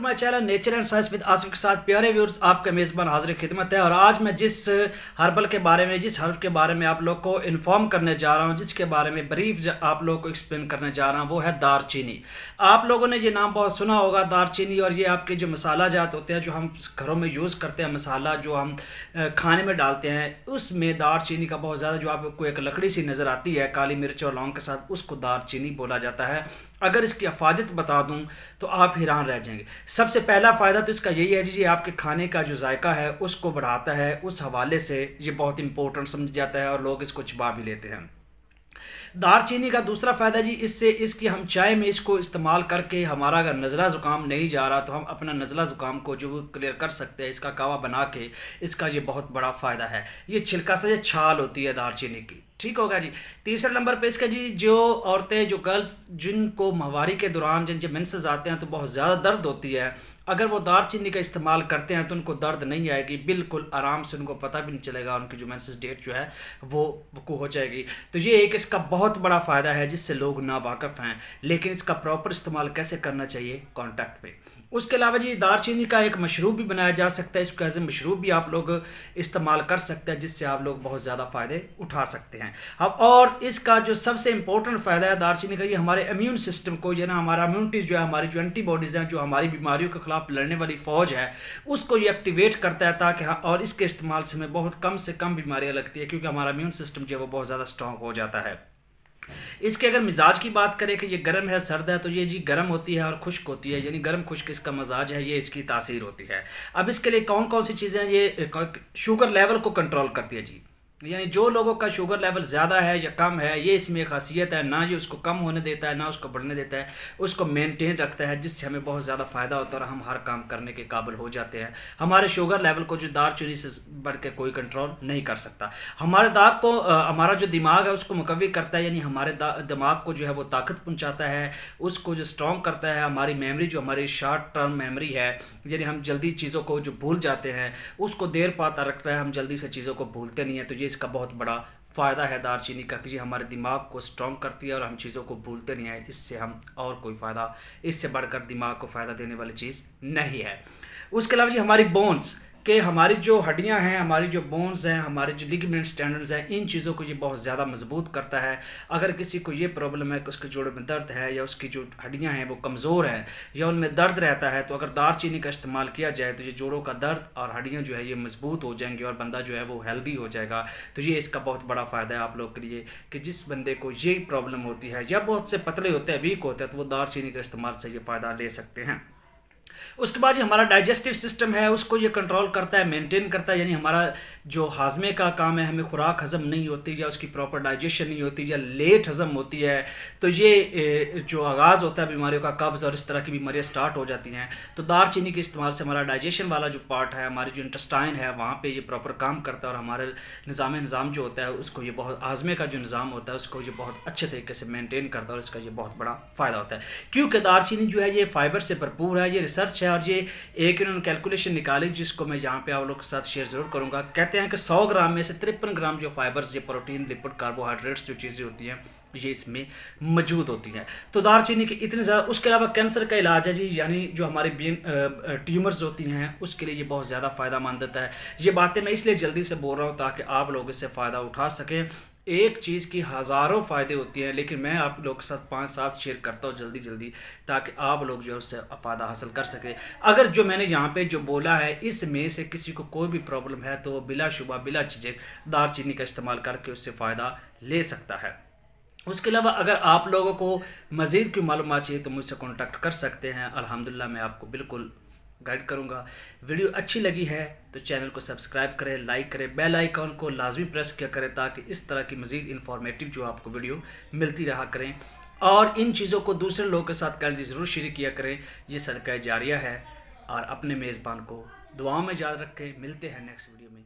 My channel nature and science with Asif के साथ प्यारे व्यूअर्स, आपका मेज़बान हाजिर खिदमत है। और आज मैं जिस हर्बल के बारे में, जिस हर्ब के बारे में आप लोग को इन्फॉर्म करने जा रहा हूं, जिसके बारे में ब्रीफ आप लोग को एक्सप्लेन करने जा रहा हूं, वो है दारचीनी। आप लोगों ने ये नाम बहुत सुना होगा दारचीनी। और ये आपके जो मसाला जात होते हैं, जो हम घरों में यूज़ करते हैं, मसाला जो हम खाने में डालते हैं, उसमें दारचीनी का बहुत ज़्यादा, जो आपको एक लकड़ी सी नज़र आती है काली मिर्च और लौंग के साथ, उसको दारचीनी बोला जाता है। अगर इसकी अफादत बता दूं तो आप हैरान रह जाएंगे। सबसे पहला फ़ायदा तो इसका यही है जी, ये आपके खाने का जो जायका है उसको बढ़ाता है। उस हवाले से ये बहुत इंपॉर्टेंट समझ जाता है और लोग इसको छुपा भी लेते हैं। दारचीनी का दूसरा फ़ायदा जी, इससे इसकी हम चाय में इसको इस्तेमाल करके हमारा अगर नज़ला ज़ुकाम नहीं जा रहा तो हम अपना नज़ला ज़ुकाम को जो क्लियर कर सकते हैं इसका कावा बना के। इसका ये बहुत बड़ा फ़ायदा है। ये छिलका से ये छाल होती है दारचीनी की, ठीक होगा जी। तीसरे नंबर पे इसका जी, जो औरतें, जो गर्ल्स जिनको माहवारी के दौरान जिनके मेंसेस आते हैं तो बहुत ज़्यादा दर्द होती है, अगर वो दारचीनी का इस्तेमाल करते हैं तो उनको दर्द नहीं आएगी, बिल्कुल आराम से, उनको पता भी नहीं चलेगा, उनकी जो मेंसेस डेट जो है वो हो जाएगी। तो ये एक इसका बहुत बड़ा फ़ायदा है जिससे लोग नावाकिफ़ हैं, लेकिन इसका प्रॉपर इस्तेमाल कैसे करना चाहिए, कॉन्टैक्ट पे। उसके अलावा जी, दारचीनी का एक मशरूब भी बनाया जा सकता है। इसको एज ए मशरूब भी आप लोग इस्तेमाल कर सकते हैं, जिससे आप लोग बहुत ज़्यादा फ़ायदे उठा सकते हैं। अब और इसका जो सबसे इंपॉर्टेंट फ़ायदा है दारचीनी का, ये हमारे इम्यून सिस्टम को, ये ना हमारा इम्यूनिटी जो है, हमारी जो एंटीबॉडीज़ हैं, जो हमारी बीमारियों के खिलाफ लड़ने वाली फ़ौज है, उसको ये एक्टिवेट करता है ताकि और इसके इस्तेमाल से हमें बहुत कम से कम बीमारियाँ लगती है, क्योंकि हमारा इम्यून सिस्टम जो है वो बहुत ज़्यादा स्ट्रॉन्ग हो जाता है। इसके अगर मिजाज की बात करें कि ये गर्म है, सर्द है, तो ये जी गर्म होती है और खुश्क होती है, यानी गर्म खुश्क इसका मिजाज है, ये इसकी तासीर होती है। अब इसके लिए कौन कौन सी चीज़ें, ये शुगर लेवल को कंट्रोल करती है जी, यानी जो लोगों का शुगर लेवल ज़्यादा है या कम है, ये इसमें एक खासियत है, ना ये उसको कम होने देता है ना उसको बढ़ने देता है, उसको मेंटेन रखता है, जिससे हमें बहुत ज़्यादा फ़ायदा होता है और हम हर काम करने के काबिल हो जाते हैं। हमारे शुगर लेवल को जो दारचीनी से बढ़ के कोई कंट्रोल नहीं कर सकता। हमारे दाग को हमारा जो दिमाग है उसको मुकव्वी करता है, यानी हमारे दिमाग को जो है वो ताकत पहुँचाता है, उसको जो स्ट्रॉन्ग करता है। हमारी मेमोरी, जो हमारी शॉर्ट टर्म मेमोरी है, यानी हम जल्दी चीज़ों को जो भूल जाते हैं, उसको देर पाता रखता है, हम जल्दी से चीज़ों को भूलते नहीं हैं। तो ये इसका बहुत बड़ा फ़ायदा है दारचीनी का कि ये हमारे दिमाग को स्ट्रॉन्ग करती है और हम चीज़ों को भूलते नहीं हैं। इससे हम और कोई फ़ायदा, इससे बढ़कर दिमाग को फ़ायदा देने वाली चीज़ नहीं है। उसके अलावा जी, हमारी बोन्स कि हमारी जो हड्डियां हैं, हमारी जो बोन्स हैं, हमारे जो लिगामेंट स्टैंडर्ड्स हैं, इन चीज़ों को ये बहुत ज़्यादा मजबूत करता है। अगर किसी को ये प्रॉब्लम है कि उसके जोड़ों में दर्द है या उसकी जो हड्डियां हैं वो कमज़ोर हैं या उनमें दर्द रहता है, तो अगर दारचीनी का इस्तेमाल किया जाए तो ये जोड़ों का दर्द और हड्डियाँ जो है ये मजबूत हो जाएंगी और बंदा जो है वो हेल्दी हो जाएगा। तो ये इसका बहुत बड़ा फ़ायदा है आप लोग के लिए कि जिस बंदे को ये प्रॉब्लम होती है या बहुत से पतले होते हैं, वीक होते हैं, तो वो दारचीनी का इस्तेमाल से ये फ़ायदा ले सकते हैं। उसके बाद हमारा डाइजेस्टिव सिस्टम है, उसको ये कंट्रोल करता है, मेंटेन करता है, यानी हमारा जो हाजमे का काम है, हमें खुराक हज़म नहीं होती या उसकी प्रॉपर डाइजेशन नहीं होती या लेट हज़म होती है, तो ये जो आगाज़ होता है बीमारियों का, कब्ज़ और इस तरह की बीमारियाँ स्टार्ट हो जाती हैं, तो दारचीनी के इस्तेमाल से हमारा डाइजेशन वाला जो पार्ट है, हमारी जो इंटेस्टाइन है, वहाँ पर ये प्रॉपर काम करता है और हमारे निज़ाम जो होता है उसको ये बहुत, हाजमे का जो निज़ाम होता है उसको ये बहुत अच्छे तरीके से मेनटेन करता है और इसका ये बहुत बड़ा फ़ायदा होता है। क्योंकि दारचीनी जो है ये फाइबर से भरपूर है, ये रिसर्च है और ये एक इन्होंने कैलकुलेशन निकाली जिसको मैं यहाँ पे आप लोगों के साथ शेयर ज़रूर करूँगा। कहते हैं कि 100 ग्राम में से 53 ग्राम जो फाइबर्स, ये प्रोटीन, लिपिड, कार्बोहाइड्रेट्स जो चीज़ें होती हैं ये इसमें मौजूद होती हैं। तो दारचीनी के इतने ज़्यादा। उसके अलावा कैंसर का इलाज है जी, यानी जो हमारे ब्रेन ट्यूमर्स होती हैं उसके लिए ये बहुत ज़्यादा फ़ायदा मंद होता है। ये बातें मैं इसलिए जल्दी से बोल रहा हूँ ताकि आप लोग इससे फ़ायदा उठा सकें। एक चीज़ की हज़ारों फ़ायदे होती हैं, लेकिन मैं आप लोग के साथ 5-7 शेयर करता हूँ जल्दी ताकि आप लोग जो है उससे फ़ायदा हासिल कर सकें। अगर जो मैंने यहाँ पे जो बोला है इसमें से किसी को कोई भी प्रॉब्लम है तो वो बिलाशुबा, बिला झिझक दारचीनी का इस्तेमाल करके उससे फ़ायदा ले सकता है। उसके अलावा अगर आप लोगों को मज़ीद कोई मालूमात चाहिए तो मुझसे कॉन्टैक्ट कर सकते हैं। अल्हम्दुलिल्लाह मैं आपको बिल्कुल गाइड करूंगा। वीडियो अच्छी लगी है तो चैनल को सब्सक्राइब करें, लाइक करें, बेल आइकॉन को लाजमी प्रेस किया करें ताकि इस तरह की मज़ीद इंफॉर्मेटिव जो आपको वीडियो मिलती रहा करें। और इन चीज़ों को दूसरे लोगों के साथ करने ज़रूर शेयर किया करें, ये सदका जारिया है। और अपने मेज़बान को दुआओं में याद रखें। मिलते हैं नेक्स्ट वीडियो में।